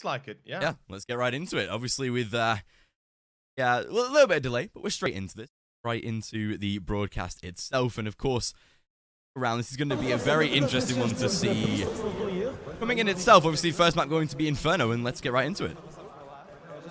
Looks like it, yeah. Yeah, let's get right into it. Obviously with, yeah, a little bit of delay, but we're straight into this. Right into the broadcast itself. And of course, this is going to be a very interesting one to see coming in itself. Obviously, first map going to be Inferno, and let's get right into it.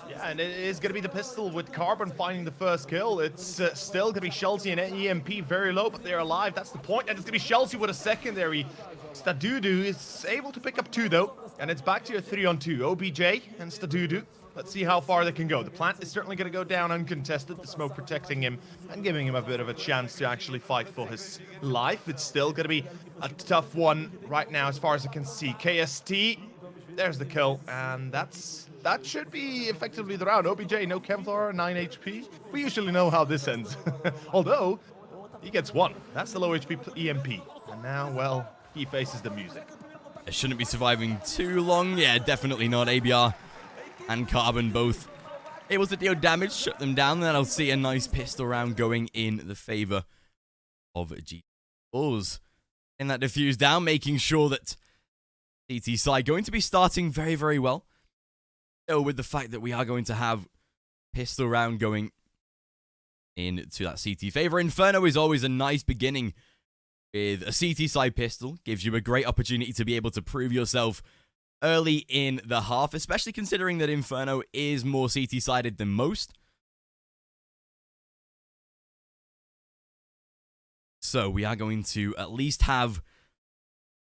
Yeah, and it is going to be the pistol with Carbon finding the first kill. It's still going to be Chelsea and EMP very low, but they're alive. That's the point. And it's going to be Chelsea with a secondary. Stadudu is able to pick up 2, though. And it's back to your 3-on-2. OBJ and Stadudu. Let's see how far they can go. The plant is certainly going to go down uncontested. The smoke protecting him and giving him a bit of a chance to actually fight for his life. It's still going to be a tough one right now as far as I can see. KST, there's the kill. And that should be effectively the round. OBJ, no Kevlar, 9 HP. We usually know how this ends. Although, he gets 1. That's the low HP EMP. And now, well, he faces the music. It shouldn't be surviving too long. Yeah, definitely not. ABR and Carbon both able to deal damage, shut them down. And then I'll see a nice pistol round going in the favor of G Bulls. And that diffuse down, making sure that CT side going to be starting very, very well. So with the fact that we are going to have pistol round going into that CT favor. Inferno is always a nice beginning with a CT side pistol. Gives you a great opportunity to be able to prove yourself early in the half, especially considering that Inferno is more CT sided than most. So we are going to at least have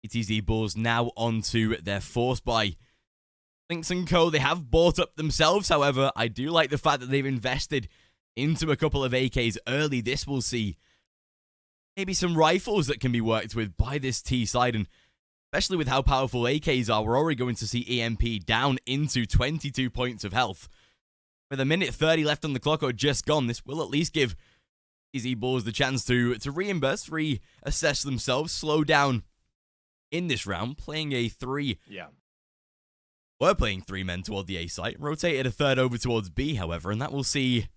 ETZ Bulls now onto their force buy. Lynx & Co, they have bought up themselves. However, I do like the fact that they've invested into a couple of AKs early. This will see maybe some rifles that can be worked with by this T side, and especially with how powerful AKs are, we're already going to see EMP down into 22 points of health. With a minute 30 left on the clock or just gone, this will at least give EZ Bulls the chance to reimburse, reassess themselves, slow down in this round, playing a 3. Yeah. We're playing 3 men toward the A site, rotated a third over towards B, however, and that will see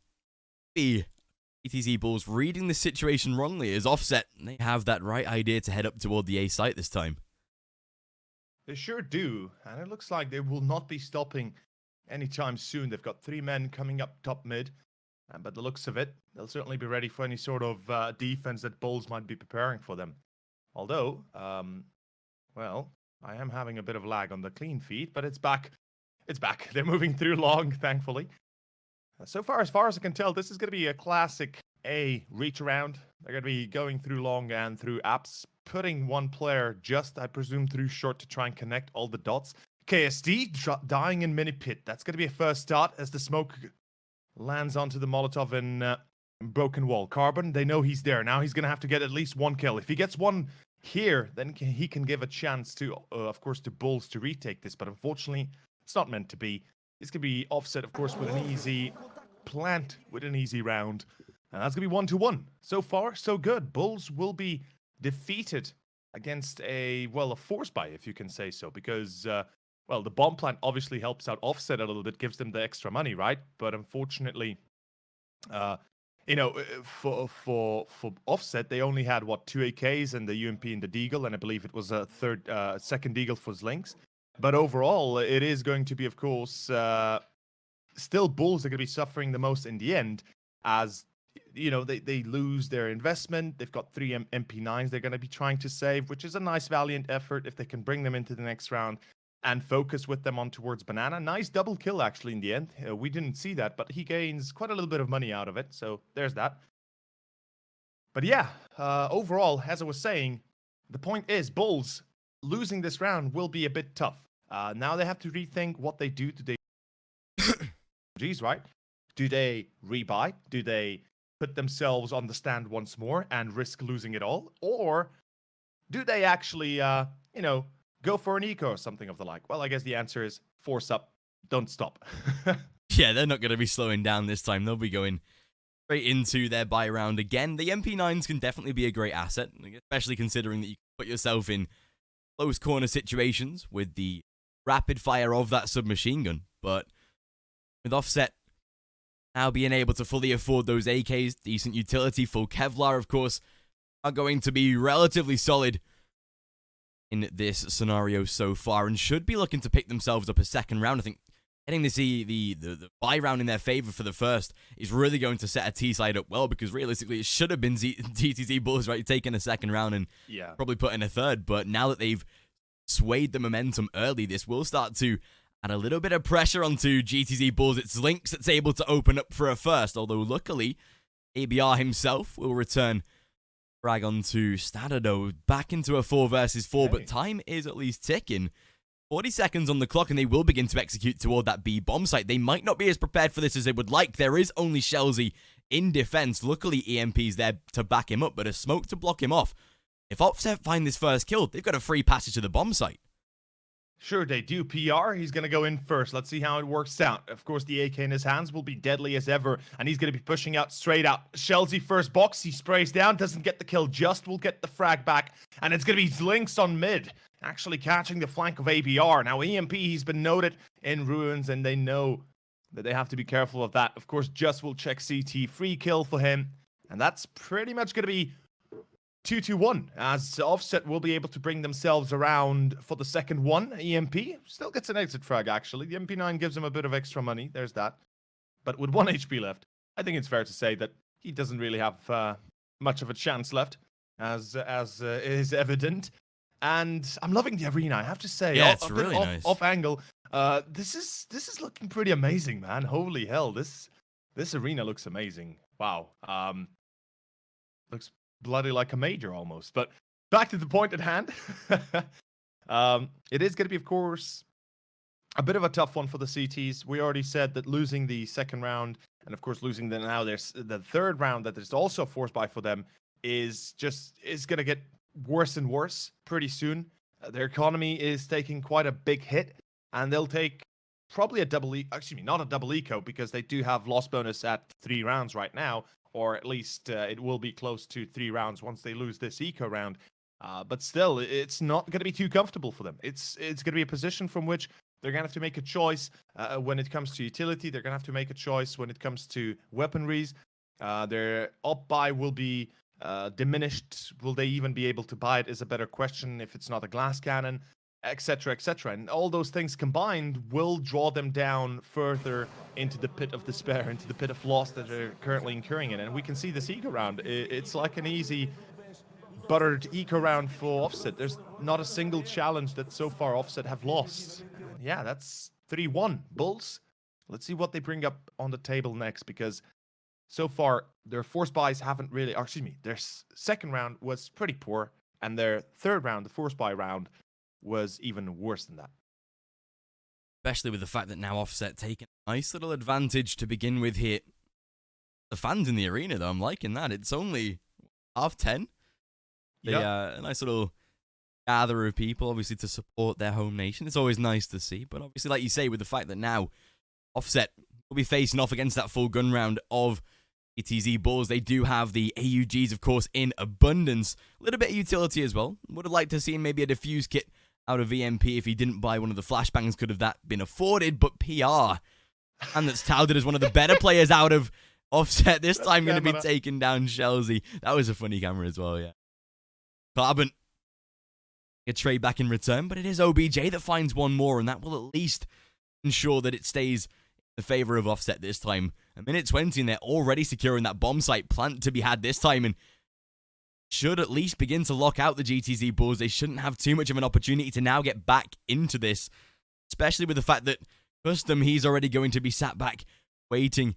the ETZ Bulls reading the situation wrongly as Offset. They have that right idea to head up toward the A site this time. They sure do, and it looks like they will not be stopping anytime soon. They've got 3 men coming up top mid, but the looks of it, they'll certainly be ready for any sort of defense that Bulls might be preparing for them. Although, well, I am having a bit of lag on the clean feed, but it's back. It's back. They're moving through long, thankfully. So far as I can tell, this is going to be a classic A reach around. They're going to be going through long and through apps, putting one player just, I presume, through short to try and connect all the dots. KSD dying in mini pit. That's going to be a first start as the smoke lands onto the Molotov in broken wall. Carbon, they know he's there. Now he's going to have to get at least 1 kill. If he gets 1 here, then he can give a chance to, of course, to Bulls to retake this. But unfortunately, it's not meant to be. This could be Offset, of course, with an easy plant, with an easy round. And that's going to be 1-1. So far, so good. Bulls will be defeated against a force buy, if you can say so. Because, well, the bomb plant obviously helps out Offset a little bit, gives them the extra money, right? But unfortunately, you know, for Offset, they only had, 2 AKs and the UMP and the Deagle, and I believe it was a second Deagle for Lynx. But overall, it is going to be, of course, still Bulls are going to be suffering the most in the end, as, you know, they lose their investment. They've got 3 MP9s they're going to be trying to save, which is a nice valiant effort if they can bring them into the next round and focus with them on towards Banana. Nice double kill, actually, in the end. We didn't see that, but he gains quite a little bit of money out of it, so there's that. But yeah, overall, as I was saying, the point is Bulls losing this round will be a bit tough. Now they have to rethink what they do. Do they... Geez, right? Do they rebuy? Do they put themselves on the stand once more and risk losing it all? Or do they actually, you know, go for an eco or something of the like? Well, I guess the answer is force up, don't stop. Yeah, they're not going to be slowing down this time. They'll be going straight into their buy round again. The MP9s can definitely be a great asset, especially considering that you can put yourself in close corner situations with the rapid fire of that submachine gun. But with Offset now being able to fully afford those AKs, decent utility, full Kevlar, of course, are going to be relatively solid in this scenario so far and should be looking to pick themselves up a second round. I think getting the bye round in their favor for the first is really going to set a T-side up well, because realistically it should have been TTZ Bulls, right, taking a second round and probably putting a third. But now that they've swayed the momentum early, this will start to add a little bit of pressure onto GTZ Bulls. It's Lynx that's able to open up for a first, although luckily ABR himself will return frag onto Stadado back into a 4 versus 4, but time is at least ticking. 40 seconds on the clock, and they will begin to execute toward that B bomb site. They might not be as prepared for this as they would like. There is only Shelzy in defense. Luckily, EMP's there to back him up, but a smoke to block him off. If Offset find this first kill, they've got a free passage to the bomb site. Sure, they do. PR, he's going to go in first. Let's see how it works out. Of course, the AK in his hands will be deadly as ever, and he's going to be pushing out straight out. Shelzy first box, he sprays down, doesn't get the kill, just will get the frag back, and it's going to be Lynx on mid, actually catching the flank of ABR. Now, EMP, he's been noted in ruins, and they know that they have to be careful of that. Of course, Just will check CT, free kill for him, and that's pretty much going to be 2-2-1, as Offset will be able to bring themselves around for the second one. EMP still gets an exit frag, actually. The MP9 gives him a bit of extra money. There's that. But with 1 HP left, I think it's fair to say that he doesn't really have much of a chance left, as is evident. And I'm loving the arena, I have to say. Yeah, it's really nice. Off angle. This is looking pretty amazing, man. Holy hell, this arena looks amazing. Wow. Looks bloody like a major almost. But back to the point at hand. It is going to be, of course, a bit of a tough one for the CTs. We already said that losing the second round, and of course losing the third round that is also a force buy for them, is going to get worse and worse pretty soon. Their economy is taking quite a big hit, and they'll take probably not a double eco, because they do have loss bonus at 3 rounds right now, or at least it will be close to 3 rounds once they lose this eco round. But still, it's not going to be too comfortable for them. It's going to be a position from which they're going to have to make a choice when it comes to utility. They're going to have to make a choice when it comes to weaponries. Their up buy will be diminished. Will they even be able to buy it is a better question if it's not a glass cannon, etc., etc. And all those things combined will draw them down further into the pit of despair, into the pit of loss that they're currently incurring in. And we can see this eco round. It's like an easy buttered eco round for Offset. There's not a single challenge that so far Offset have lost. Yeah, that's 3-1 Bulls. Let's see what they bring up on the table next, because so far their force buys haven't really, or excuse me, their second round was pretty poor, and their third round, the force buy round, was even worse than that. Especially with the fact that now Offset taking a nice little advantage to begin with here. The fans in the arena, though, I'm liking that. It's only 10:30. A nice little gather of people, obviously, to support their home nation. It's always nice to see. But obviously, like you say, with the fact that now Offset will be facing off against that full gun round of ETZ Bulls, they do have the AUGs, of course, in abundance. A little bit of utility as well. Would have liked to see maybe a defuse kit out of EMP if he didn't buy one of the flashbangs. Could have that been afforded, but PR, and that's touted as one of the better players out of Offset this time, going to be taking down Shelzy. That was a funny camera as well, yeah. Carbon, a trade back in return, but it is OBJ that finds one more, and that will at least ensure that it stays in favor of Offset this time. A minute 20, and they're already securing that bomb site plant to be had this time, and should at least begin to lock out the GTZ Bulls. They shouldn't have too much of an opportunity to now get back into this, especially with the fact that Custom, he's already going to be sat back waiting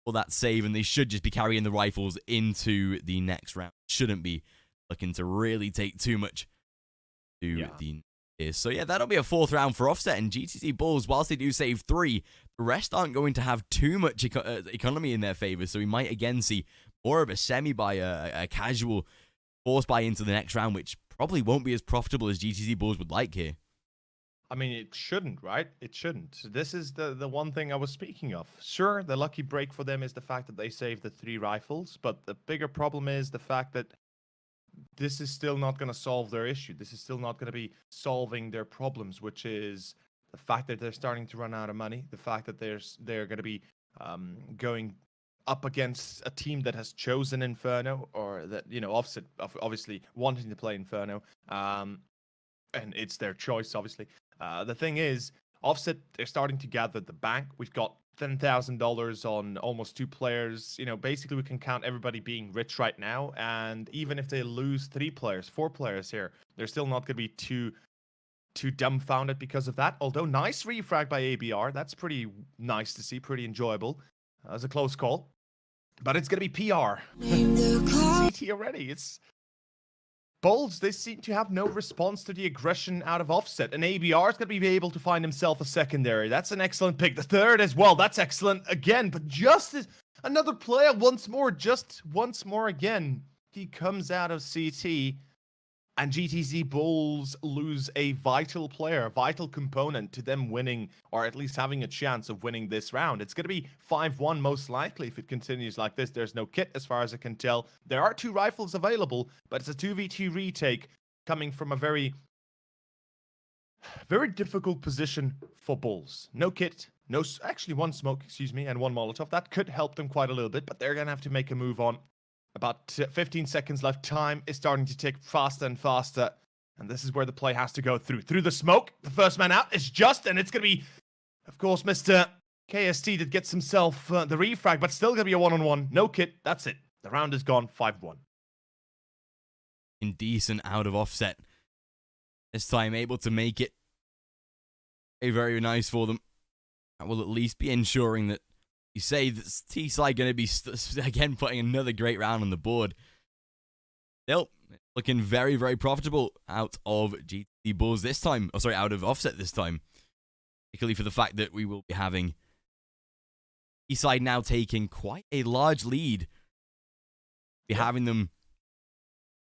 for that save, and they should just be carrying the rifles into the next round. Shouldn't be looking to really take too much to the is. So yeah, that'll be a 4th round for Offset, and GTZ Bulls, whilst they do save 3, the rest aren't going to have too much economy in their favor, so we might again see more of a semi-buy, a casual force buy into the next round, which probably won't be as profitable as GTZ Bulls would like here. I mean, it shouldn't, right? It shouldn't. This is the one thing I was speaking of. Sure, the lucky break for them is the fact that they saved the 3 rifles, but the bigger problem is the fact that this is still not going to solve their issue. This is still not going to be solving their problems, which is the fact that they're starting to run out of money, the fact that they're going to be going up against a team that has chosen Inferno, or that, Offset obviously wanting to play Inferno. and it's their choice, obviously. The thing is, Offset, they're starting to gather the bank. We've got $10,000 on almost 2 players. You know, basically, we can count everybody being rich right now. And even if they lose 3 players, 4 players here, they're still not going to be too dumbfounded because of that. Although, nice refrag by ABR. That's pretty nice to see, pretty enjoyable. That was a close call. But it's going to be PR. CT already. It's Bulls, they seem to have no response to the aggression out of Offset. And ABR is going to be able to find himself a secondary. That's an excellent pick. The third as well. That's excellent again. But just as another player once more again, he comes out of CT. And GTZ Bulls lose a vital player, a vital component to them winning, or at least having a chance of winning this round. It's going to be 5-1 most likely if it continues like this. There's no kit as far as I can tell. There are 2 rifles available, but it's a 2v2 retake coming from a very difficult position for Bulls. No kit, actually 1 smoke, excuse me, and 1 Molotov. That could help them quite a little bit, but they're going to have to make a move on. About 15 seconds left. Time is starting to tick faster and faster. And this is where the play has to go through. Through the smoke. The first man out is Just. And it's going to be, of course, Mr. KST that gets himself the refrag. But still going to be a one-on-one. No kit. That's it. The round is gone. 5-1. Indecent out of Offset. This time able to make it very, very nice for them. That will at least be ensuring that you say that T-Side going to be, again, putting another great round on the board. Still, looking very, very profitable out of GT Bulls this time. Oh, sorry, out of Offset this time. Particularly for the fact that we will be having T-Side now taking quite a large lead. Be having them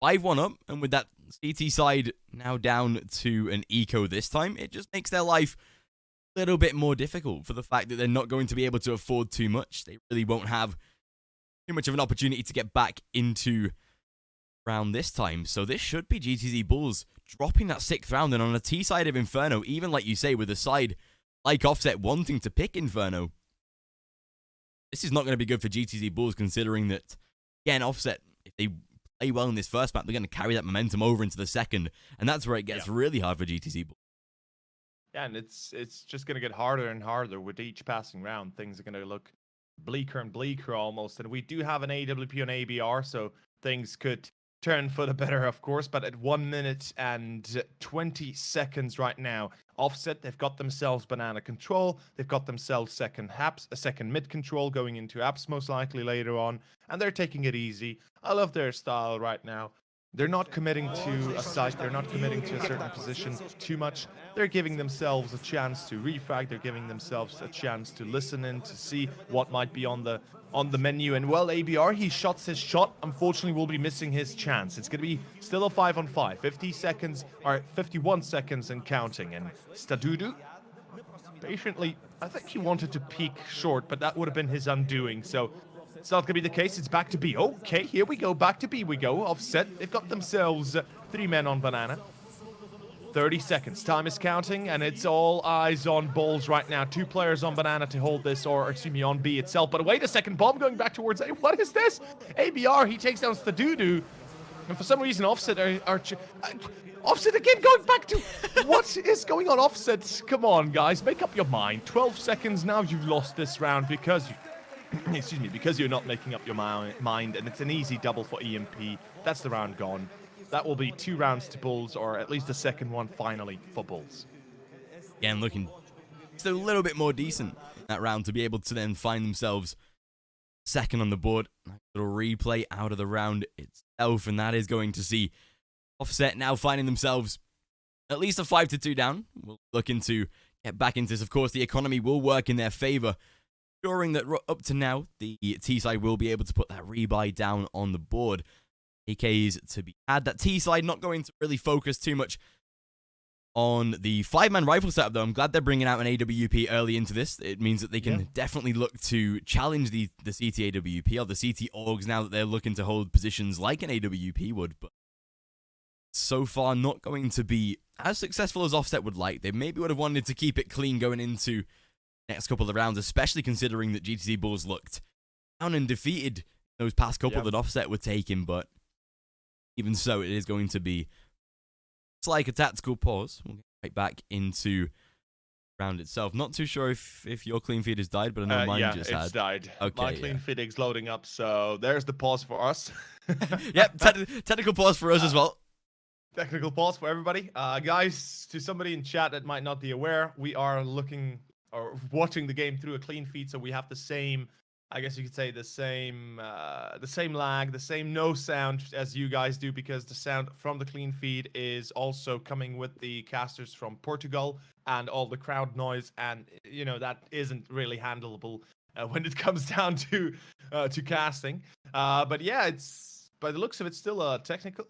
5-1 up, and with that CT side now down to an eco this time, it just makes their life little bit more difficult for the fact that they're not going to be able to afford too much. They really won't have too much of an opportunity to get back into round this time. So this should be GTZ Bulls dropping that 6th round, and on a T side of Inferno, even like you say, with a side like Offset wanting to pick Inferno, this is not going to be good for GTZ Bulls, considering that, again, Offset, if they play well in this first map, they're going to carry that momentum over into the second, and that's where it gets really hard for GTZ Bulls. Yeah, and it's just going to get harder and harder with each passing round. Things are going to look bleaker and bleaker almost. And we do have an AWP on ABR, so things could turn for the better, of course. But at 1 minute and 20 seconds right now, Offset, they've got themselves banana control. They've got themselves second mid control going into apps most likely later on. And they're taking it easy. I love their style right now. They're not committing to a site, they're not committing to a certain position too much. They're giving themselves a chance to refrag, they're giving themselves a chance to listen in, to see what might be on the menu. And well, ABR, he shots his shot, unfortunately will be missing his chance. It's going to be still a 5-on-5, 50 seconds, or 51 seconds and counting. And Stadudu, patiently, I think he wanted to peek short, but that would have been his undoing. So it's not going to be the case. It's back to B. Okay, here we go. Back to B we go. Offset. They've got themselves 3 men on banana. 30 seconds. Time is counting, and it's all eyes on Bulls right now. 2 players on banana to hold this, or excuse me, on B itself. But wait a second. Bomb going back towards A. What is this? ABR, he takes down Stadudu. And for some reason, Offset Offset again going back to... What is going on, Offset? Come on, guys. Make up your mind. 12 seconds now. You've lost this round because you... excuse me, because you're not making up your mind, and it's an easy double for EMP. That's the round gone. That will be 2 rounds to Bulls, or at least the second one finally for Bulls. Again, looking still a little bit more decent in that round to be able to then find themselves second on the board. A little replay out of the round itself, and that is going to see Offset now finding themselves at least a 5-2 down. We'll looking to get back into this. Of course, the economy will work in their favor, ensuring that up to now, the T-side will be able to put that rebuy down on the board. AKs to be had. That T-side not going to really focus too much on the 5-man rifle setup, though. I'm glad they're bringing out an AWP early into this. It means that they can definitely look to challenge the CT AWP, or the CT AUGs, now that they're looking to hold positions like an AWP would. But so far, not going to be as successful as Offset would like. They maybe would have wanted to keep it clean going into next couple of rounds, especially considering that GTC Bulls looked down and defeated those past couple that Offset were taking. But even so, it is going to be It's like a tactical pause. We'll get right back into round itself. Not too sure if your clean feed has died, but I know mine just had. It's died. Okay, My clean feed is loading up, so there's the pause for us. Yep, technical pause for us as well. Technical pause for everybody. Guys, to somebody in chat that might not be aware, we are looking or watching the game through a clean feed, so we have the same, I guess you could say the same lag, the same no sound as you guys do, because the sound from the clean feed is also coming with the casters from Portugal and all the crowd noise, and you know that isn't really handleable when it comes down to casting. But yeah, it's by the looks of it still a technical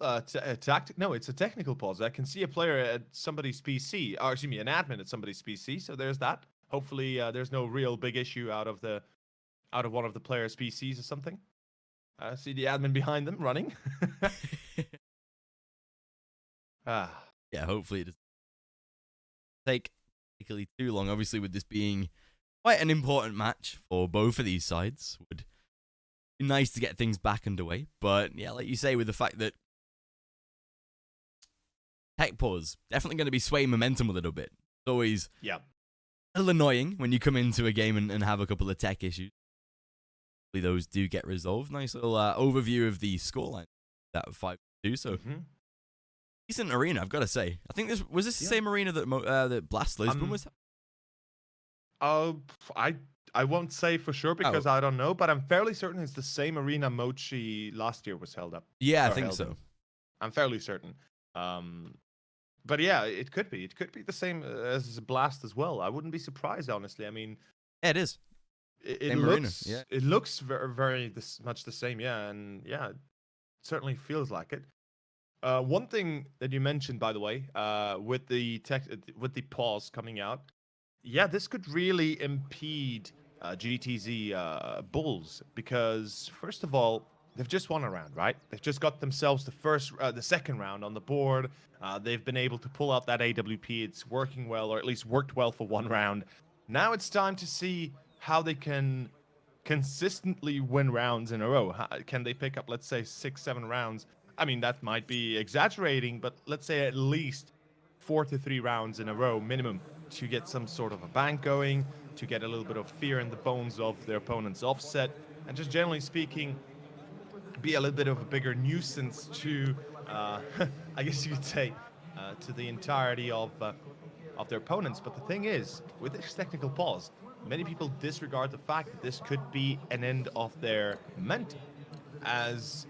no, it's a technical pause. I can see a player at somebody's PC, or excuse me, an admin at somebody's PC. So there's that. Hopefully, there's no real big issue out of one of the players' PCs or something. I see the admin behind them running. Yeah, hopefully it doesn't take particularly too long. Obviously, with this being quite an important match for both of these sides, would be nice to get things back underway. But yeah, like you say, with the fact that tech pause definitely going to be swaying momentum a little bit. It's always a little annoying when you come into a game and have a couple of tech issues. Hopefully those do get resolved. Nice little overview of the scoreline. That 5-2. So decent arena, I've got to say. I think this was the same arena that that Blast Lisbon was. I won't say for sure because I don't know, but I'm fairly certain it's the same arena Moche last year was held up. Yeah, I think so. I'm fairly certain. But yeah, it could be. It could be the same as Blast as well. I wouldn't be surprised, honestly. I mean, yeah, it is. It looks, it looks very much the same, yeah, and yeah, it certainly feels like it. One thing that you mentioned, by the way, with the pause coming out, yeah, this could really impede GTZ Bulls because first of all, they've just won a round, right? They've just got themselves the second round on the board. They've been able to pull out that AWP. It's working well, or at least worked well for one round. Now it's time to see how they can consistently win rounds in a row. Can they pick up, let's say, 6-7 rounds? I mean, that might be exaggerating, but let's say at least 4 to 3 rounds in a row minimum to get some sort of a bank going, to get a little bit of fear in the bones of their opponent's offset, and just generally speaking, be a little bit of a bigger nuisance to, I guess you could say, to the entirety of their opponents. But the thing is, with this technical pause, many people disregard the fact that this could be an end of their momentum, as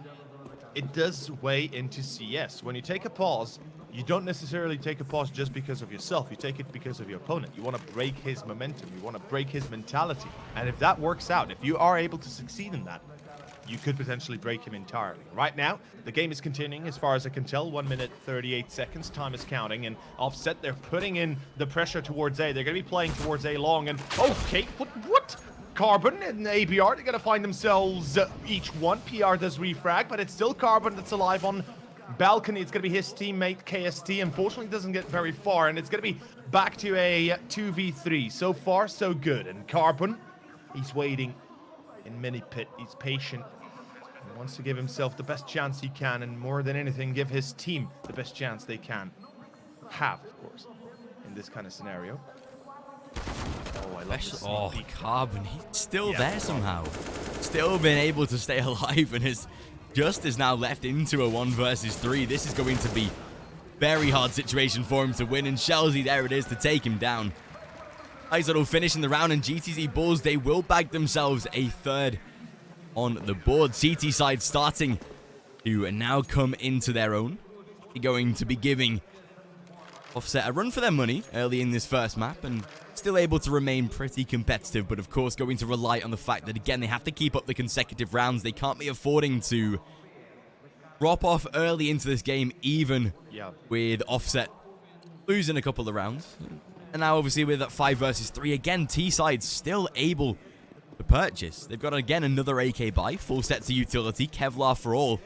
it does weigh into CS. When you take a pause, you don't necessarily take a pause just because of yourself. You take it because of your opponent. You want to break his momentum. You want to break his mentality. And if that works out, if you are able to succeed in that, you could potentially break him entirely. Right now, the game is continuing as far as I can tell. 1 minute 38 seconds. Time is counting. And Offset, they're putting in the pressure towards A. They're going to be playing towards A long. And okay, what? Carbon and ABR, they're going to find themselves each one. PR does refrag, but it's still Carbon that's alive on balcony. It's going to be his teammate KST. Unfortunately, doesn't get very far, and it's going to be back to a 2v3. So far, so good. And Carbon, he's waiting in mini pit. He's patient. He wants to give himself the best chance he can, and more than anything, give his team the best chance they can have, of course, in this kind of scenario. Oh, I love this. Oh, Carbon, he's still there somehow. Still been able to stay alive, and is now left into a 1 versus 3. This is going to be very hard situation for him to win, and Shelzy, there it is, to take him down. Nice little finish in the round, and GTZ Bulls, they will bag themselves a third on the board. CT side starting to now come into their own. They're going to be giving Offset a run for their money early in this first map, and still able to remain pretty competitive, but of course going to rely on the fact that, again, they have to keep up the consecutive rounds. They can't be affording to drop off early into this game, even with Offset losing a couple of rounds. And now, obviously, with that 5 versus 3, again, T-side still able to purchase. They've got, again, another AK buy, full sets of utility, Kevlar for all.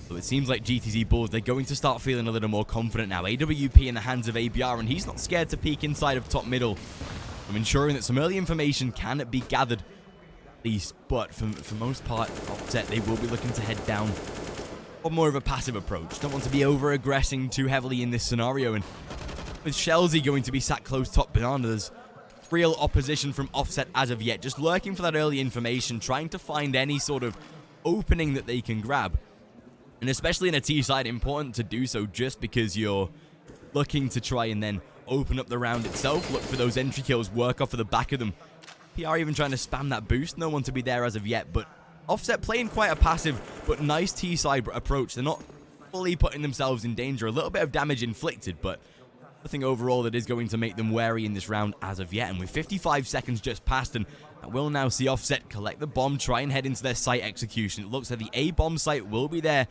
So it seems like GTZ Bulls, they're going to start feeling a little more confident now. AWP in the hands of ABR, and he's not scared to peek inside of top middle. I'm ensuring that some early information can be gathered, at least. But for most part, Offset, they will be looking to head down or more of a passive approach. Don't want to be over-aggressing too heavily in this scenario. And with Shelzy going to be sat close top banana, there's real opposition from Offset as of yet. Just lurking for that early information, trying to find any sort of opening that they can grab. And especially in a T side, important to do so just because you're looking to try and then open up the round itself. Look for those entry kills, work off of the back of them. PR even trying to spam that boost. No one to be there as of yet, but Offset playing quite a passive but nice T side approach. They're not fully putting themselves in danger. A little bit of damage inflicted, but nothing overall that is going to make them wary in this round as of yet. And with 55 seconds just passed, and we'll now see Offset collect the bomb, try and head into their site execution. It looks like the A bomb site will be their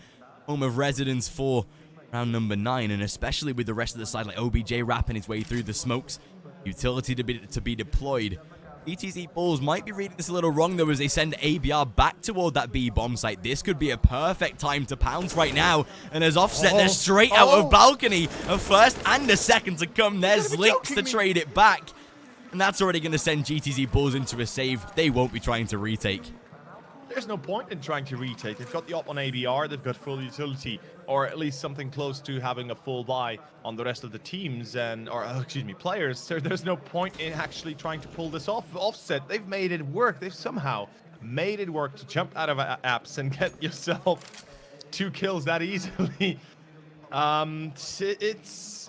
home of residence for round number 9, and especially with the rest of the side, like OBJ wrapping his way through the smokes, utility to be deployed. ETZ Bulls might be reading this a little wrong, though, as they send ABR back toward that B bomb site. This could be a perfect time to pounce right now. And as Offset, they're straight out of balcony. A first and a second to come. There's Lynx to trade it back. And that's already going to send GTZ Bulls into a save they won't be trying to retake. There's no point in trying to retake. They've got the op on ABR, they've got full utility, or at least something close to having a full buy on the rest of the teams players. So there's no point in actually trying to pull this off. Offset, they've made it work. They've somehow made it work to jump out of apps and get yourself 2 kills that easily. It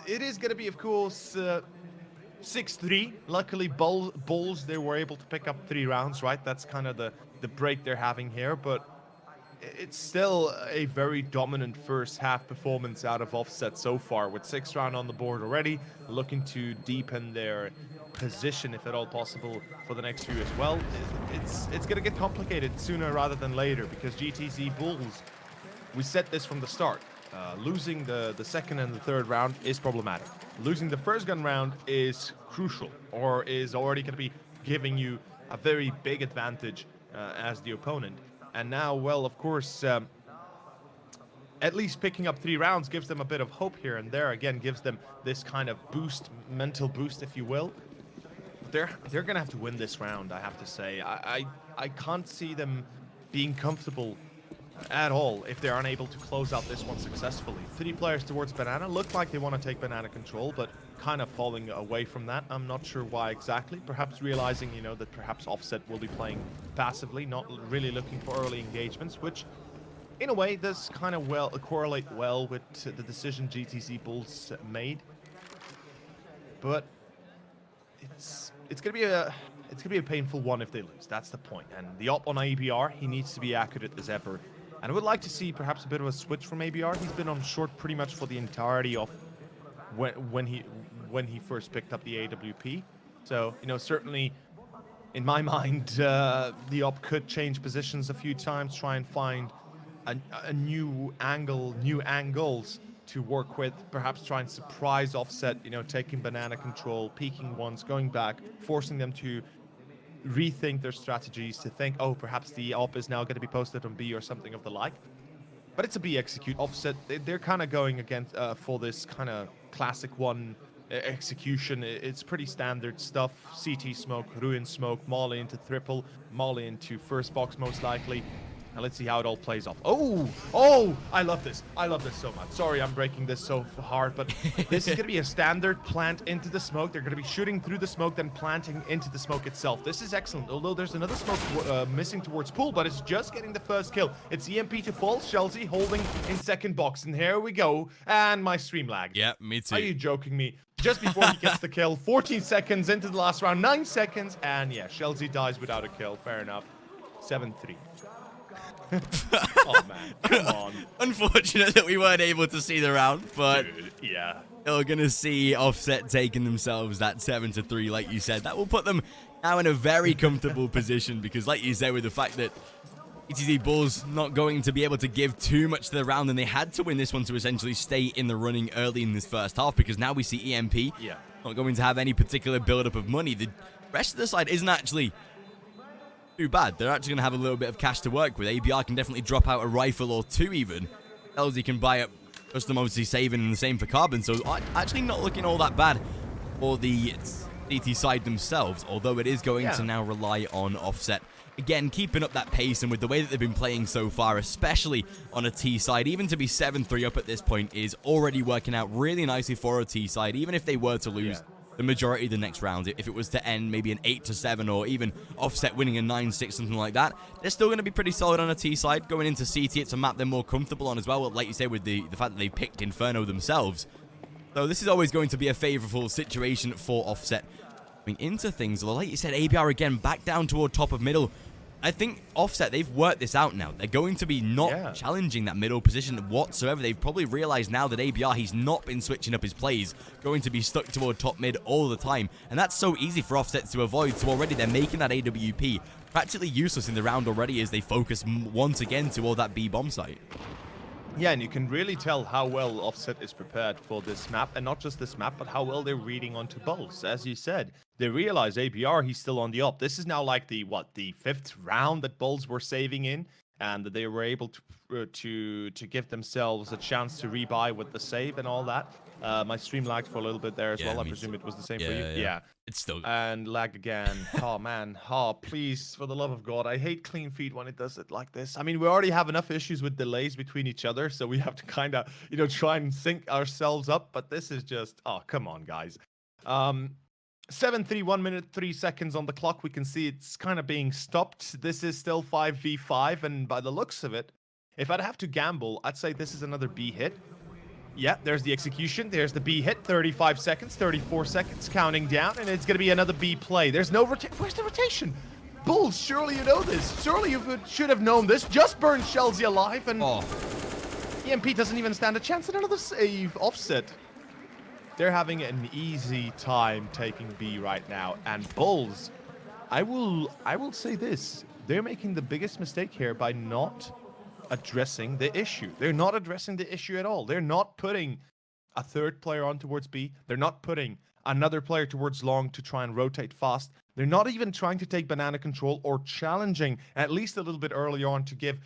is going to be, of course, 6-3. Luckily, Bulls, they were able to pick up 3 rounds, right? That's kind of the break they're having here, but it's still a very dominant first half performance out of Offset so far, with 6th round on the board already, looking to deepen their position, if at all possible, for the next few as well. It's going to get complicated sooner rather than later, because GTZ Bulls, we said this from the start, losing the 2nd and the 3rd round is problematic. Losing the 1st gun round is crucial, or is already going to be giving you a very big advantage as the opponent. And now, well, of course, at least picking up 3 rounds gives them a bit of hope here and there. Again, gives them this kind of boost, mental boost, if you will. They're gonna have to win this round, I have to say. I can't see them being comfortable at all if they're unable to close out this one successfully. 3 players towards Banana. Look like they want to take Banana control, but kind of falling away from that. I'm not sure why exactly. Perhaps realizing, you know, that perhaps Offset will be playing passively, not really looking for early engagements, which in a way does kind of correlate well with the decision GTZ Bulls made. But it's gonna be a painful one if they lose. That's the point. And the op on ABR, he needs to be accurate as ever. And I would like to see perhaps a bit of a switch from ABR. He's been on short pretty much for the entirety of when he first picked up the AWP. So, you know, certainly in my mind, the op could change positions a few times, try and find a new angle, new angles to work with, perhaps try and surprise Offset, you know, taking Banana control, peeking once, going back, forcing them to rethink their strategies, to think, oh, perhaps the op is now going to be posted on B or something of the like. But it's a B execute. Offset, they're kind of going against for this kind of classic one execution. It's pretty standard stuff. CT smoke, ruin smoke, molly into triple, molly into first box most likely. And let's see how it all plays off. Oh, I love this. I love this so much. Sorry, I'm breaking this so hard, but this is going to be a standard plant into the smoke. They're going to be shooting through the smoke, then planting into the smoke itself. This is excellent, although there's another smoke missing towards pool, but it's just getting the first kill. It's EMP to fall. Shelzy holding in second box, and here we go. And my stream lag. Yeah, me too. Are you joking me? Just before he gets the kill, 14 seconds into the last round, 9 seconds, and yeah, Shelzy dies without a kill. Fair enough. 7-3. Oh man, come on. Unfortunate that we weren't able to see the round, but dude, yeah, we're gonna see Offset taking themselves that 7-3, like you said. That will put them now in a very comfortable position, because like you said, with the fact that ETZ Bulls not going to be able to give too much to the round, and they had to win this one to essentially stay in the running early in this first half, because now we see EMP not going to have any particular build-up of money. The rest of the side isn't actually too bad. They're actually going to have a little bit of cash to work with. ABR can definitely drop out a rifle or 2 even. LZ can buy up custom, obviously saving, and the same for Carbon. So actually not looking all that bad for the CT side themselves, although it is going Yeah. to now rely on Offset. Again, keeping up that pace, and with the way that they've been playing so far, especially on a T side, even to be 7-3 up at this point is already working out really nicely for a T side, even if they were to lose the majority of the next round. If it was to end maybe an 8-7 or even Offset winning a 9-6, something like that, they're still going to be pretty solid on a T side. Going into CT, it's a map they're more comfortable on as well, like you say, with the fact that they picked Inferno themselves. So this is always going to be a favorable situation for Offset. Coming into things, well, like you said, ABR again back down toward top of middle. I think Offset, they've worked this out now. They're going to be not challenging that middle position whatsoever. They've probably realized now that ABR, he's not been switching up his plays, going to be stuck toward top mid all the time. And that's so easy for Offset to avoid. So already they're making that AWP practically useless in the round already as they focus once again toward that B bomb site. Yeah, and you can really tell how well Offset is prepared for this map, and not just this map, but how well they're reading onto Bulls. As you said, they realize ABR, he's still on the up. This is now like the 5th round that Bulls were saving in, and that they were able to give themselves a chance to rebuy with the save and all that. My stream lagged for a little bit there as well. I presume it was the same for you. Yeah. It's still... And lag again. Oh, man. Oh, please, for the love of God. I hate clean feed when it does it like this. I mean, we already have enough issues with delays between each other, so we have to kind of, try and sync ourselves up. But this is just... Oh, come on, guys. 7-3, 1 minute, 3 seconds on the clock. We can see it's kind of being stopped. This is still 5v5, and by the looks of it, if I'd have to gamble, I'd say this is another B hit. Yeah, there's the execution. There's the B hit. 35 seconds, 34 seconds, counting down, and it's going to be another B play. There's no rotation. Where's the rotation? Bulls, surely you know this. Surely you should have known this. Just burn Shelzy alive, and EMP doesn't even stand a chance at another save. Offset. They're having an easy time taking B right now, and Bulls, I will say this. They're making the biggest mistake here by not addressing the issue. They're not addressing the issue at all. They're not putting a third player on towards B. They're not putting another player towards long to try and rotate fast. They're not even trying to take banana control or challenging at least a little bit early on to give,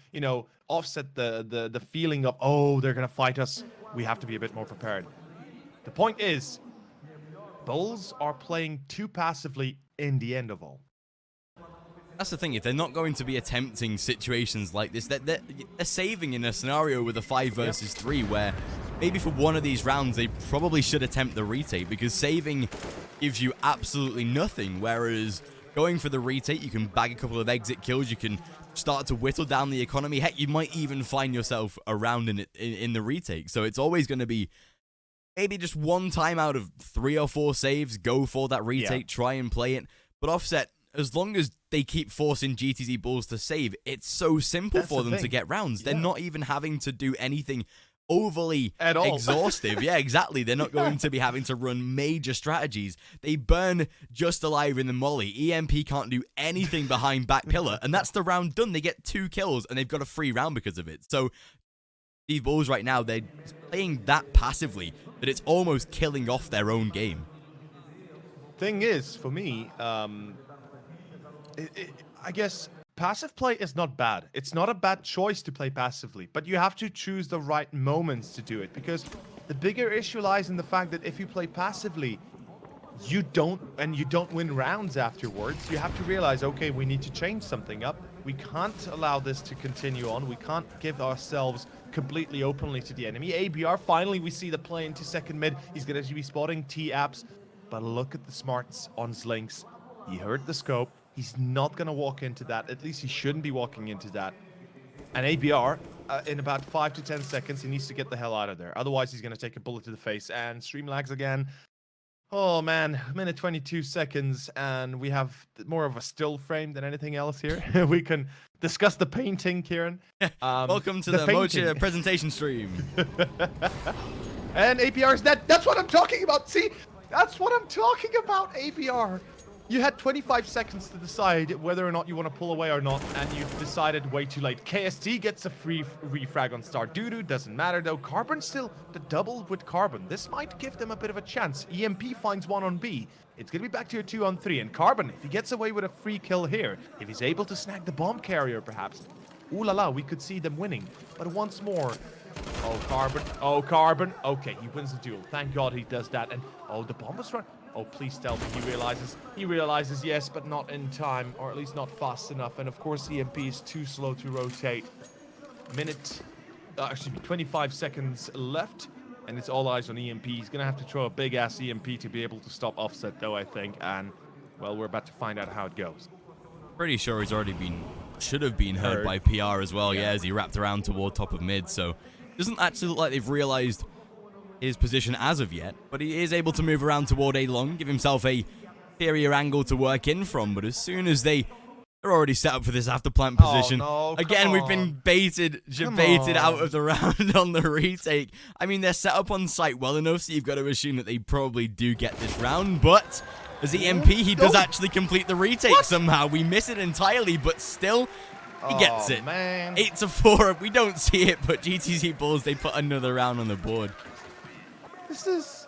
Offset the feeling of, oh, they're going to fight us. We have to be a bit more prepared. The point is, Bulls are playing too passively in the end of all. That's the thing, if they're not going to be attempting situations like this, they're saving in a scenario with a 5 versus 3 where maybe for one of these rounds they probably should attempt the retake, because saving gives you absolutely nothing, whereas going for the retake, you can bag a couple of exit kills, you can start to whittle down the economy. Heck, you might even find yourself around in the retake. So it's always going to be maybe just one time out of 3 or 4 saves, go for that retake, try and play it. But Offset, as long as they keep forcing GTZ Bulls to save, it's so simple for them to get rounds. They're not even having to do anything overly at all exhaustive. Yeah, exactly. They're not going to be having to run major strategies. They burn just alive in the molly. EMP can't do anything behind back pillar, and that's the round done. They get 2 kills, and they've got a free round because of it. So these Bulls right now, they're playing that passively that it's almost killing off their own game. Thing is, for me, I guess passive play is not bad. It's not a bad choice to play passively, but you have to choose the right moments to do it, because the bigger issue lies in the fact that if you play passively, you don't win rounds afterwards. You have to realize, okay, we need to change something up. We can't allow this to continue on. We can't give ourselves completely openly to the enemy. ABR, finally we see the play into second mid. He's going to be spotting T-Apps, but look at the smarts on Slinks. He heard the scope. He's not going to walk into that. At least he shouldn't be walking into that. And ABR, in about 5 to 10 seconds, he needs to get the hell out of there. Otherwise, he's going to take a bullet to the face. And stream lags again. Oh, man. Minute 22 seconds. And we have more of a still frame than anything else here. We can discuss the painting, Kieran. Welcome to the Moche presentation stream. And ABR's dead. That's what I'm talking about. See? That's what I'm talking about, ABR. You had 25 seconds to decide whether or not you want to pull away or not, and you've decided way too late. KST gets a free refrag on Star Doo-Doo, doesn't matter though. Carbon still, the double with Carbon. This might give them a bit of a chance. EMP finds 1 on B. It's going to be back to a 2 on 3, and Carbon, if he gets away with a free kill here, if he's able to snag the bomb carrier perhaps, ooh la la, we could see them winning. But once more, oh Carbon, okay, he wins the duel. Thank God he does that, and oh, the bomb was run. Oh, please tell me he realizes. He realizes, yes, but not in time, or at least not fast enough. And of course, EMP is too slow to rotate. Excuse me, 25 seconds left, and it's all eyes on EMP. He's going to have to throw a big-ass EMP to be able to stop Offset, though, I think. And, well, we're about to find out how it goes. Pretty sure he's already should have been heard by PR as well, yeah, as he wrapped around toward top of mid. So, it doesn't actually look like they've realized his position as of yet, but he is able to move around toward A long, give himself a inferior angle to work in from. But as soon as they're already set up for this after plant position. Oh, no, again, we've been baited out of the round on the retake. I mean, they're set up on site well enough, so you've got to assume that they probably do get this round. But as EMP, he does actually complete the retake somehow. We miss it entirely, but still, he gets it. Man. 8-4. We don't see it, but GTZ Bulls, they put another round on the board. This is,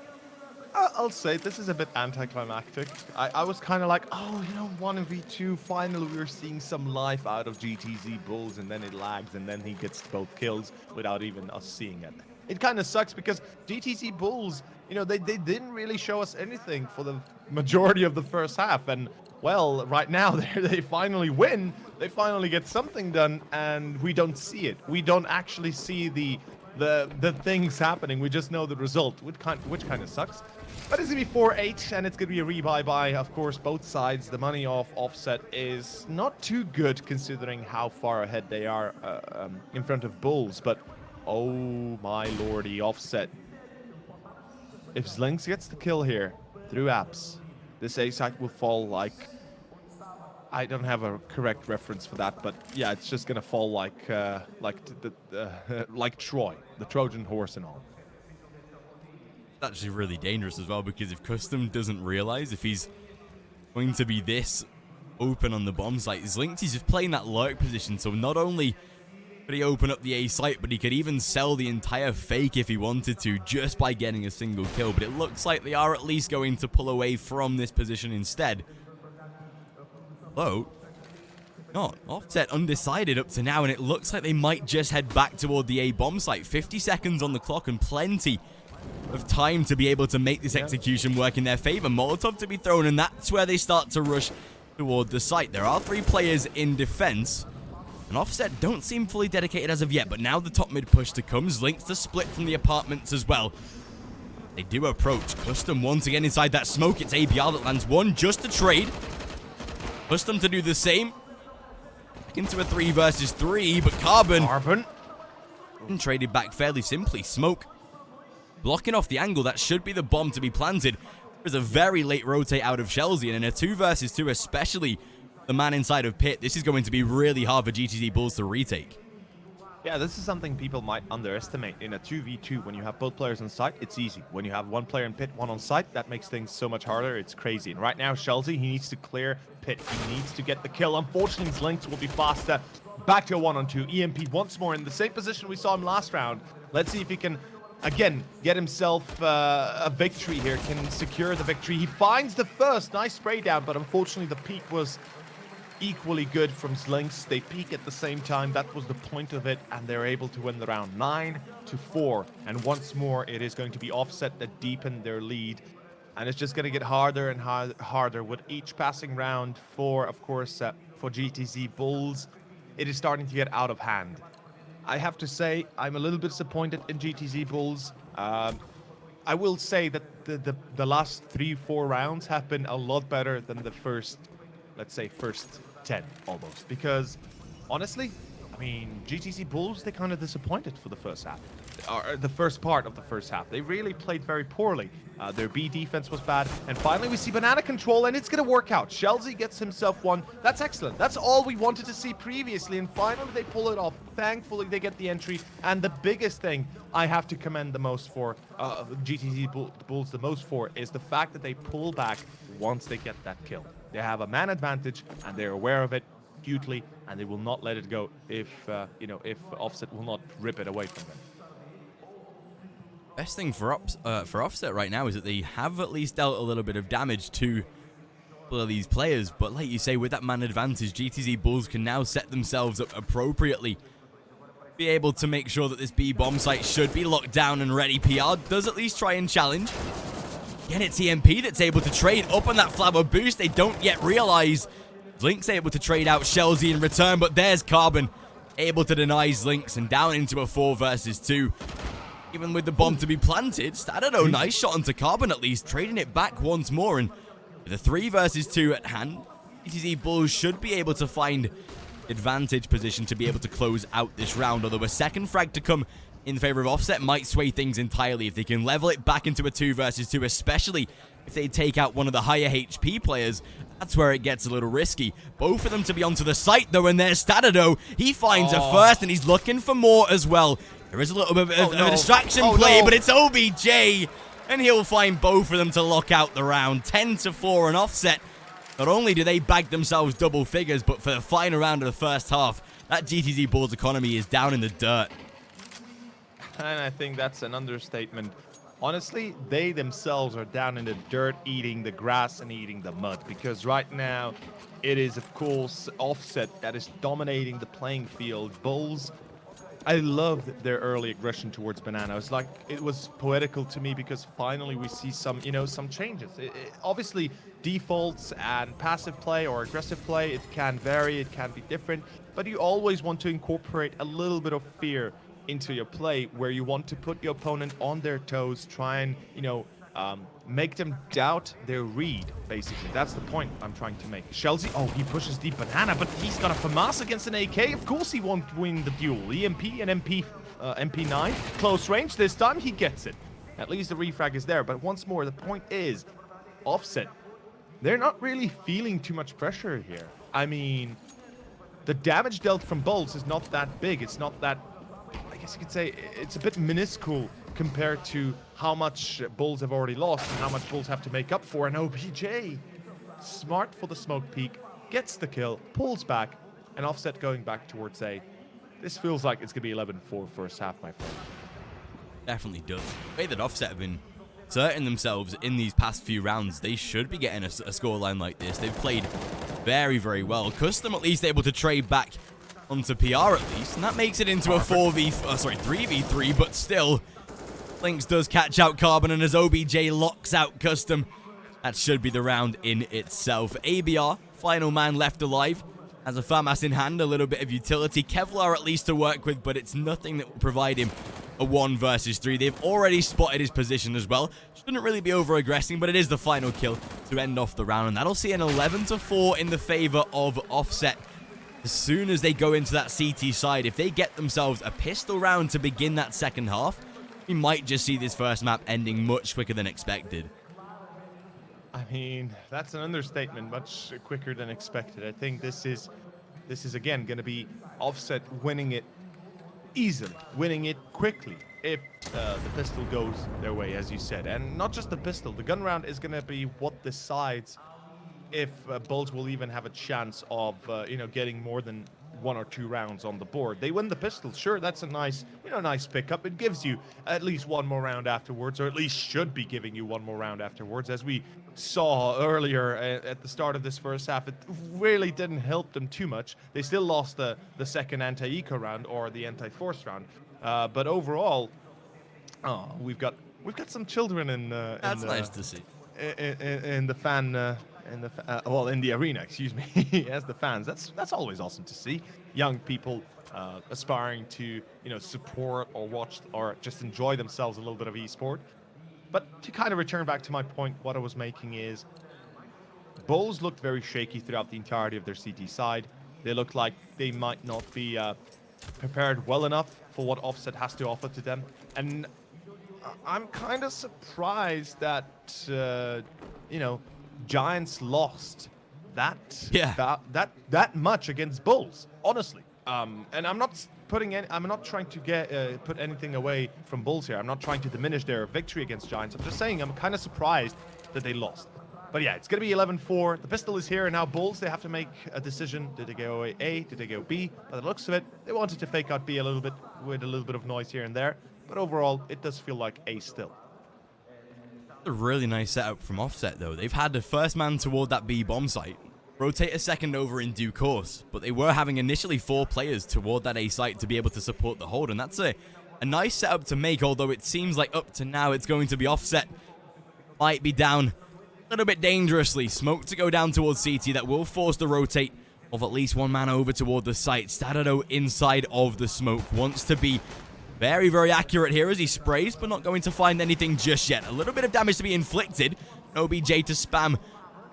I'll say, this is a bit anticlimactic. I was kind of like, oh, 1v2, finally we're seeing some life out of GTZ Bulls, and then it lags, and then he gets both kills without even us seeing it. It kind of sucks because GTZ Bulls, they didn't really show us anything for the majority of the first half, and, well, right now, they finally win, they finally get something done, and we don't see it. We don't actually see the things happening. We just know the result, which kind of sucks. But it's going to be 4-8, and it's going to be a rebuy by, of course, both sides. The money off Offset is not too good, considering how far ahead they are in front of Bulls. But, oh my lordy, Offset. If Zlynx gets the kill here through apps, this A site will fall like... I don't have a correct reference for that, but yeah, it's just gonna fall like Troy, the Trojan horse and all. That's actually really dangerous as well, because if Custom doesn't realize if he's going to be this open on the bomb site, Zlynx is just playing that lurk position, so not only could he open up the A site, but he could even sell the entire fake if he wanted to, just by getting a single kill. But it looks like they are at least going to pull away from this position instead. Though, not Offset undecided up to now, and it looks like they might just head back toward the A bomb site. 50 seconds on the clock and plenty of time to be able to make this execution work in their favor. Molotov to be thrown, and that's where they start to rush toward the site. There are 3 players in defense, and Offset don't seem fully dedicated as of yet, but now the top mid push to come. Zlynx to split from the apartments as well. They do approach. Custom once again inside that smoke. It's ABR that lands one just to trade. Custom to do the same. Back into a 3 versus 3, but Carbon traded back fairly simply. Smoke blocking off the angle. That should be the bomb to be planted. There's a very late rotate out of Chelsea, and in a 2 versus 2, especially the man inside of Pit, this is going to be really hard for GTZ Bulls to retake. Yeah, this is something people might underestimate. In a 2v2, when you have both players on site, it's easy. When you have one player in Pit, one on site, that makes things so much harder. It's crazy. And right now, Chelsea, he needs to clear Pit. He needs to get the kill. Unfortunately, Zlynx will be faster. Back to a 1-on-2. EMP once more in the same position we saw him last round. Let's see if he can, again, get himself a victory here, can secure the victory. He finds the first. Nice spray down, but unfortunately, the peak was equally good from Zlynx. They peak at the same time. That was the point of it, and they're able to win the round 9-4. And once more, it is going to be Offset that deepen their lead, and it's just going to get harder and harder with each passing round for, of course, for GTZ Bulls. It is starting to get out of hand. I have to say, I'm a little bit disappointed in GTZ Bulls. I will say that the last 3-4 rounds have been a lot better than the first, let's say, first 10 almost, because honestly, I mean, GTZ Bulls, they kind of disappointed for the first half, or the first part of the first half. They really played very poorly. Their B defense was bad, and finally we see banana control, and it's gonna work out. Chelsea gets himself one. That's excellent. That's all we wanted to see previously, and finally they pull it off. Thankfully they get the entry, and the biggest thing I have to commend the most for GTZ Bulls the most for is the fact that they pull back once they get that kill. They have a man advantage, and they're aware of it hugely, and they will not let it go if if Offset will not rip it away from them. Best thing for Offset right now is that they have at least dealt a little bit of damage to these players, but like you say, with that man advantage, GTZ Bulls can now set themselves up appropriately, be able to make sure that this B bomb site should be locked down and ready. PR does at least try and challenge. Again, it's EMP that's able to trade up on that flower boost. They don't yet realize Zlink's able to trade out Shelzy in return, but there's Carbon able to deny Zlinks and down into a 4 versus 2. Even with the bomb to be planted, Stadado, nice shot onto Carbon at least, trading it back once more. And with a 3 versus 2 at hand, ETZ Bulls should be able to find advantage position to be able to close out this round. Although a second frag to come in favor of Offset might sway things entirely if they can level it back into a 2 versus 2, especially if they take out one of the higher HP players. That's where it gets a little risky. Both of them to be onto the site, though, and there's Stadado. He finds a first, and he's looking for more as well. There is a little bit of a distraction play, but it's OBJ, and he'll find both of them to lock out the round. 10-4 on Offset. Not only do they bag themselves double figures, but for the final round of the first half, that GTZ Bulls economy is down in the dirt. And I think that's an understatement. Honestly, they themselves are down in the dirt, eating the grass and eating the mud. Because right now, it is, of course, Offset that is dominating the playing field. Bulls, I loved their early aggression towards Banana. It was poetical to me because finally we see some, some changes. Obviously, defaults and passive play or aggressive play, it can vary, it can be different. But you always want to incorporate a little bit of fear into your play, where you want to put your opponent on their toes, try and, make them doubt their read, basically. That's the point I'm trying to make. Shelzy, he pushes deep Banana, but he's got a FAMAS against an AK. Of course he won't win the duel. EMP and MP9, close range. This time he gets it. At least the refrag is there. But once more, the point is, Offset, they're not really feeling too much pressure here. I mean, the damage dealt from Bulls is not that big. It's not that, I guess you could say, it's a bit minuscule compared to how much Bulls have already lost and how much Bulls have to make up for. And OBJ, smart for the smoke peek, gets the kill, pulls back, and Offset going back towards A. This feels like it's going to be 11-4 first half, my friend. Definitely does. The way that Offset have been asserting themselves in these past few rounds, they should be getting a scoreline like this. They've played very, very well. Custom at least able to trade back onto PR at least, and that makes it into a 3v3, but still, Lynx does catch out Carbon, and as OBJ locks out Custom, that should be the round in itself. ABR, final man left alive, has a FAMAS in hand, a little bit of utility. Kevlar at least to work with, but it's nothing that will provide him a 1 versus 3. They've already spotted his position as well. Shouldn't really be over-aggressing, but it is the final kill to end off the round, and that'll see an 11-4 in the favor of Offset. As soon as they go into that CT side, if they get themselves a pistol round to begin that second half, we might just see this first map ending much quicker than expected. I mean, that's an understatement, much quicker than expected. I think this is again going to be Offset winning it easily, winning it quickly if the pistol goes their way, as you said. And not just the pistol, the gun round is going to be what decides if Bulls will even have a chance of, getting more than 1 or 2 rounds on the board. They win the pistol, sure, that's a nice, nice pickup. It gives you at least 1 more round afterwards, or at least should be giving you 1 more round afterwards. As we saw earlier at the start of this first half, it really didn't help them too much. They still lost the second anti-eco round or the anti-force round. But overall, we've got some children in That's nice to see. In the fan. In the arena, excuse me, as the fans. That's always awesome to see. Young people aspiring to, support or watch or just enjoy themselves a little bit of esport. But to kind of return back to my point, what I was making is Bulls looked very shaky throughout the entirety of their CT side. They looked like they might not be prepared well enough for what Offset has to offer to them. And I'm kind of surprised that, Giants lost that much against Bulls, honestly. And I'm not trying to put anything away from Bulls here. I'm not trying to diminish their victory against Giants. I'm just saying I'm kind of surprised that they lost. But yeah, it's going to be 11-4. The pistol is here, and now Bulls, they have to make a decision. Did they go A? Did they go B? By the looks of it, they wanted to fake out B a little bit with a little bit of noise here and there. But overall, it does feel like A still. A really nice setup from Offset, though. They've had the first man toward that B bomb site, rotate a second over in due course, but they were having initially 4 players toward that A site to be able to support the hold, and that's a nice setup to make, although it seems like up to now it's going to be Offset might be down a little bit dangerously. Smoke to go down towards CT. That will force the rotate of at least one man over toward the site. Stadado inside of the smoke. Wants to be very, very accurate here as he sprays, but not going to find anything just yet. A little bit of damage to be inflicted. OBJ to spam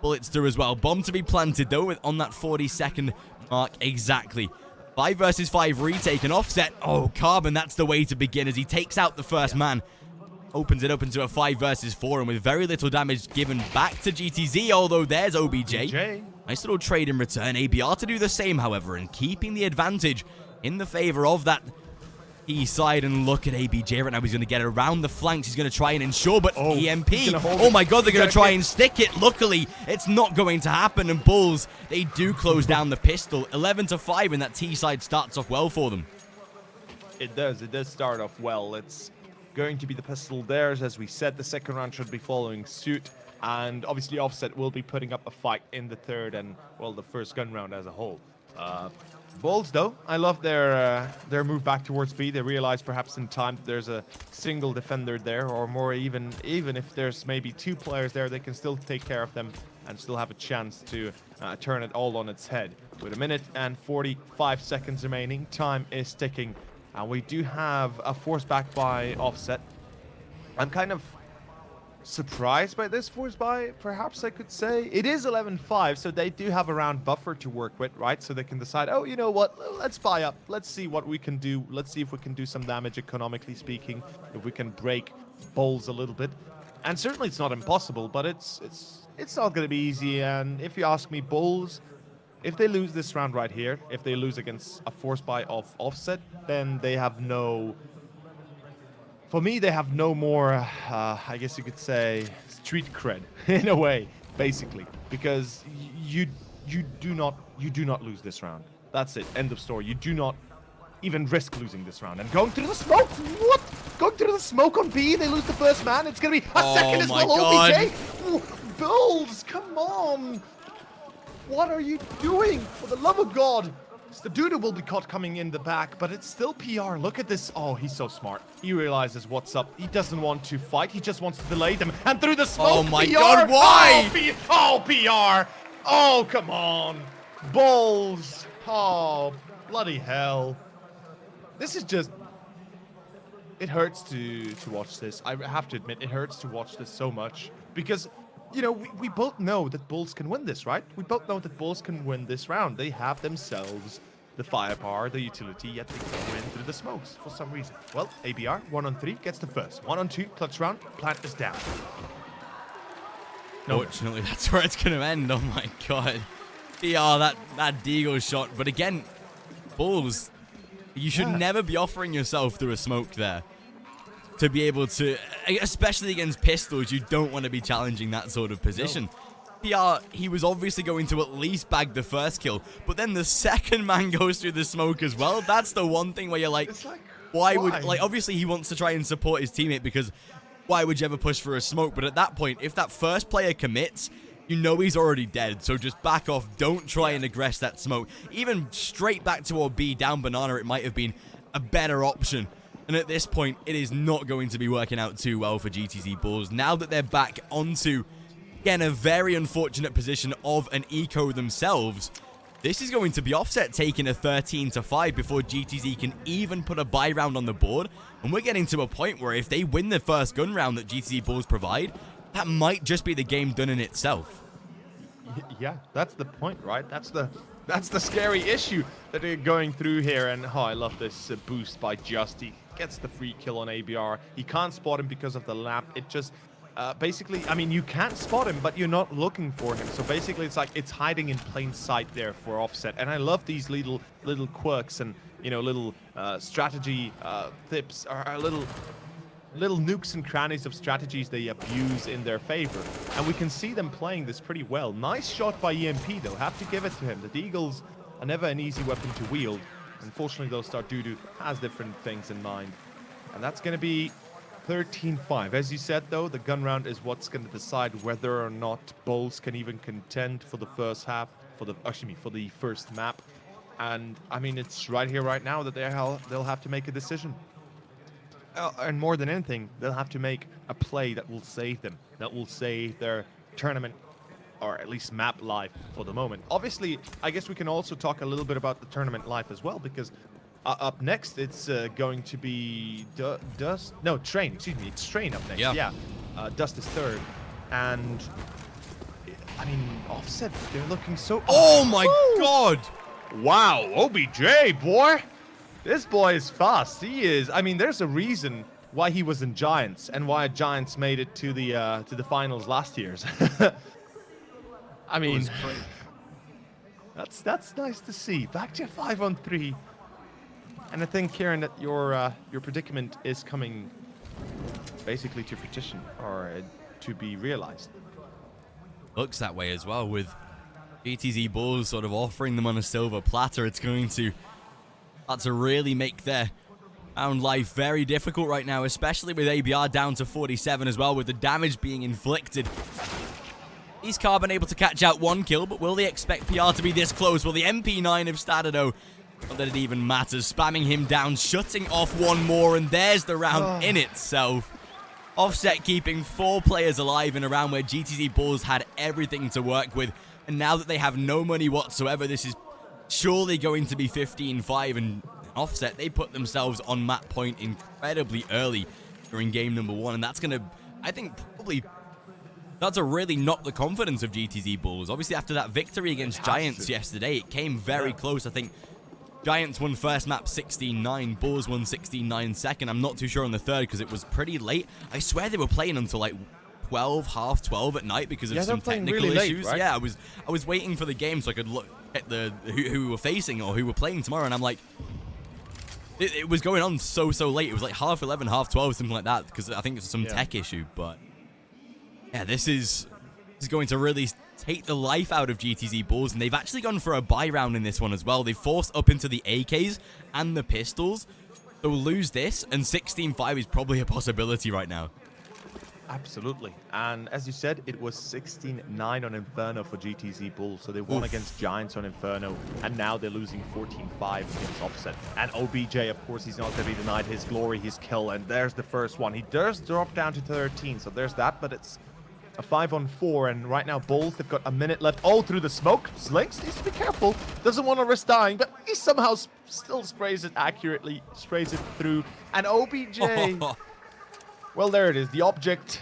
bullets through as well. Bomb to be planted, though, on that 40-second mark exactly. 5 versus 5 retake and offset. Oh, Carbon, that's the way to begin as he takes out the first man. Opens it up into a 5 versus 4, and with very little damage given back to GTZ, although there's OBJ. Nice little trade in return. ABR to do the same, however, and keeping the advantage in the favor of that east side. And look at ABJ right now. He's going to get around the flanks. He's going to try and ensure, but EMP. Oh my god, they're going to try and stick it. Luckily, it's not going to happen. And Bulls, they do close down the pistol. 11-5, and that T side starts off well for them. It does. It does start off well. It's going to be the pistol theirs. As we said, the second round should be following suit. And obviously, Offset will be putting up a fight in the third and, well, the first gun round as a whole. Bulls, though, I love their move back towards B. They realize perhaps in time that there's a single defender there, or more, even if there's maybe 2 players there, they can still take care of them and still have a chance to turn it all on its head. With 1 minute and 45 seconds remaining, time is ticking. And we do have a force back by Offset. I'm kind of surprised by this force buy, perhaps I could say. It is 11-5, so they do have a round buffer to work with, right? So they can decide, oh, you know what, let's buy up. Let's see what we can do. Let's see if we can do some damage, economically speaking, if we can break Bulls a little bit. And certainly it's not impossible, but it's not going to be easy. And if you ask me, Bulls, if they lose this round right here, if they lose against a force buy of Offset, then they have no... For me, they have no more, I guess you could say, street cred in a way, basically, because you do not lose this round. That's it. End of story. You do not even risk losing this round. And going through the smoke, what? Going through the smoke on B, they lose the first man. It's gonna be a second as well. OBJ, Bulls, come on! What are you doing? For the love of God! The dude will be caught coming in the back, but it's still PR. Look at this. Oh, he's so smart. He realizes what's up. He doesn't want to fight. He just wants to delay them. And through the smoke, oh my PR. god, why? Oh, PR. Oh, come on. Bulls. Oh, bloody hell. This is just... It hurts to watch this. I have to admit, it hurts to watch this so much. Because... You know, we both know that Bulls can win this, right? We both know that Bulls can win this round. They have themselves the firepower, the utility, yet they can win through the smokes for some reason. Well, ABR, 1 on 3, gets the first. 1 on 2, clutch round, plant is down. No. Fortunately, that's where it's going to end. Oh my god. Yeah, that Deagle shot. But again, Bulls, you should never be offering yourself through a smoke there. To be able to, especially against pistols, you don't want to be challenging that sort of position. No. PR, he was obviously going to at least bag the first kill, but then the second man goes through the smoke as well. That's the one thing where you're like, why would, like, obviously he wants to try and support his teammate because why would you ever push for a smoke? But at that point, if that first player commits, you know he's already dead, so just back off. Don't try and aggress that smoke. Even straight back toward B, down banana, it might have been a better option. And at this point, it is not going to be working out too well for GTZ Bulls. Now that they're back onto, again, a very unfortunate position of an eco themselves, this is going to be Offset taking a 13-5 before GTZ can even put a buy round on the board. And we're getting to a point where if they win the first gun round that GTZ Bulls provide, that might just be the game done in itself. Yeah, that's the point, right? That's the scary issue that they're going through here. And oh, I love this boost by Justy. Gets the free kill on ABR. He can't spot him because of the lamp. It just basically, I mean, you can't spot him, but you're not looking for him. So basically, it's like it's hiding in plain sight there for Offset. And I love these little quirks and, you know, little strategy tips, or little nooks and crannies of strategies they abuse in their favor. And we can see them playing this pretty well. Nice shot by EMP, though. Have to give it to him. The Deagles are never an easy weapon to wield. Unfortunately, though, Stardudu has different things in mind. And that's going to be 13-5. As you said, though, the gun round is what's going to decide whether or not Bulls can even contend for the first half, for the first map. And, I mean, it's right here, right now, that they'll have to make a decision. And more than anything, they'll have to make a play that will save them. that will save their tournament, or at least map life for the moment. Obviously, I guess we can also talk a little bit about the tournament life as well, because up next it's going to be Train. Excuse me, it's Train up next. Yeah. Dust is third, and I mean Offset. They're looking so. Oh my God! Wow, OBJ boy, this boy is fast. He is. I mean, there's a reason why he was in Giants and why Giants made it to the finals last year. I mean, that's nice to see. Back to 5-on-3, and I think, Kieran, that your predicament is coming basically to fruition, or to be realized. Looks that way as well, with GTZ Bulls sort of offering them on a silver platter. It's going to start to really make their own life very difficult right now, especially with ABR down to 47 as well, with the damage being inflicted. Is Carbon able to catch out one kill, but will they expect PR to be this close? Will the MP9 of Stadado, not that it even matters, spamming him down, shutting off one more, and there's the round in itself. Offset keeping 4 players alive in a round where GTZ Bulls had everything to work with, and now that they have no money whatsoever, this is surely going to be 15-5, and Offset, they put themselves on map point incredibly early during game number 1, and that's going to, I think, probably start to really knock the confidence of GTZ Bulls. Obviously, after that victory against Giants yesterday, it came very close. I think Giants won first map 16-9, Bulls won 16-9 second. I'm not too sure on the third because it was pretty late. I swear they were playing until like 12, half 12 at night because of some technical really issues. Late, right? Yeah, I was waiting for the game so I could look at who we were facing or who were playing tomorrow, and I'm like, it was going on so late. It was like half 11, half 12, something like that, because I think it's some tech issue. But yeah, this is going to really take the life out of GTZ Bulls, and they've actually gone for a buy round in this one as well. They forced up into the AKs and the pistols. So we'll lose this, and 16-5 is probably a possibility right now. Absolutely. And as you said, it was 16-9 on Inferno for GTZ Bulls. So they won against Giants on Inferno, and now they're losing 14-5 against Offset. And OBJ, of course, he's not going to be denied his glory, his kill. And there's the first one. He does drop down to 13, so there's that, but it's a 5-on-4, and right now Bulls, they've got a minute left. Oh, through the smoke. Slinks needs to be careful. Doesn't want to risk dying, but he somehow still sprays it accurately, sprays it through. And OBJ, well, there it is. The object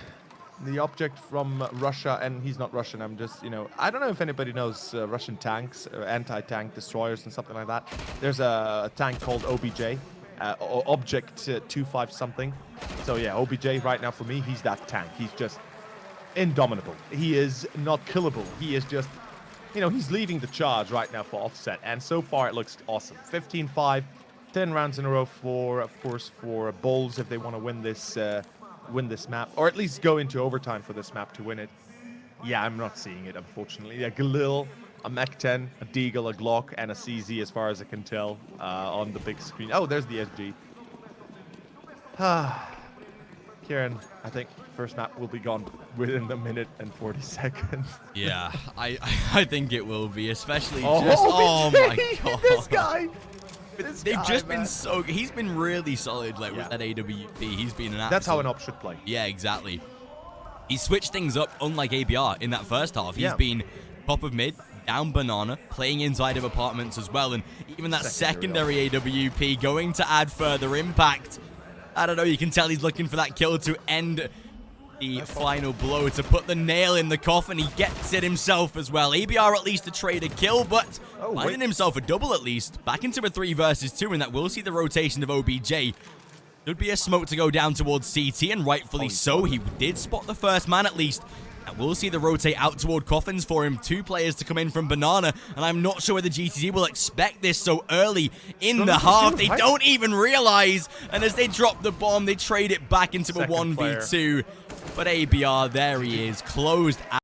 from Russia, and he's not Russian. I'm just, I don't know if anybody knows Russian tanks, anti-tank destroyers and something like that. There's a tank called OBJ, Object 25 something. So yeah, OBJ right now for me, he's that tank. He's just indomitable. He is not killable. He is just, he's leading the charge right now for Offset, and so far it looks awesome. 15-5, 10 rounds in a row for Bulls if they want to win this map, or at least go into overtime for this map to win it. Yeah, I'm not seeing it, unfortunately. A Galil, a Mech 10, a Deagle, a Glock, and a CZ as far as I can tell on the big screen. Oh, there's the SG. Kieran, I think first map will be gone within the minute and 40 seconds. Yeah, I think it will be, especially oh my God. This guy. They've just been so... He's been really solid, like, with that AWP. He's been an absolute... That's how an op should play. Yeah, exactly. He switched things up, unlike ABR, in that first half. He's been top of mid, down banana, playing inside of apartments as well, and even that secondary AWP going to add further impact. I don't know, you can tell he's looking for that kill to end the final blow, to put the nail in the coffin. He gets it himself as well. ABR at least to trade a kill, but finding himself a double at least. Back into a 3 versus 2, and that will see the rotation of OBJ. Should be a smoke to go down towards CT, and rightfully so. He did spot the first man at least. And we'll see the rotate out toward coffins for him. 2 players to come in from Banana, and I'm not sure whether GTZ will expect this so early in the half. They don't even realize, and as they drop the bomb, they trade it back into a 1v2. But ABR, there he is, closed out.